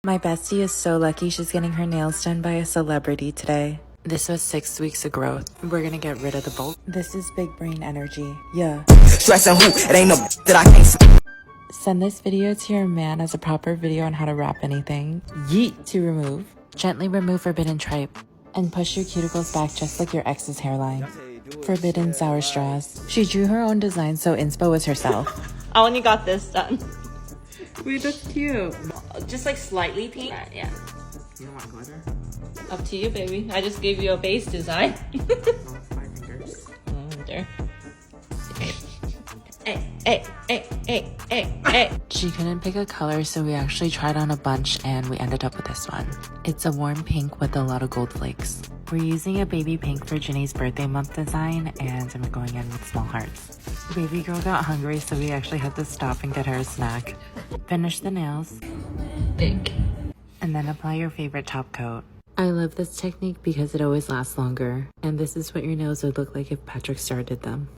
My bestie is so lucky she's getting her nails done by a celebrity today. This was 6 weeks of growth. We're gonna get rid of the bulk. This is big brain energy. Yeah. Stressing who? It ain't no that I can't. Send this video to your man as a proper video on how to wrap anything. Yeet. To remove. Gently remove forbidden tripe. And push your cuticles back just like your ex's hairline. Forbidden sour straws. She drew her own design, so inspo was herself. I only got this done. Wait, that's cute. Just like slightly pink. Yeah. You don't want glitter? Up to you, baby. I just gave you a base design. Oh, 5 fingers. There. Hey. She couldn't pick a color, so we actually tried on a bunch and we ended up with this one. It's a warm pink with a lot of gold flakes. We're using a baby pink for Ginny's birthday month design, and I'm going in with small hearts. Baby girl got hungry, so we actually had to stop and get her a snack. Finish the nails. Pink. And then apply your favorite top coat. I love this technique because it always lasts longer. And this is what your nails would look like if Patrick Star did them.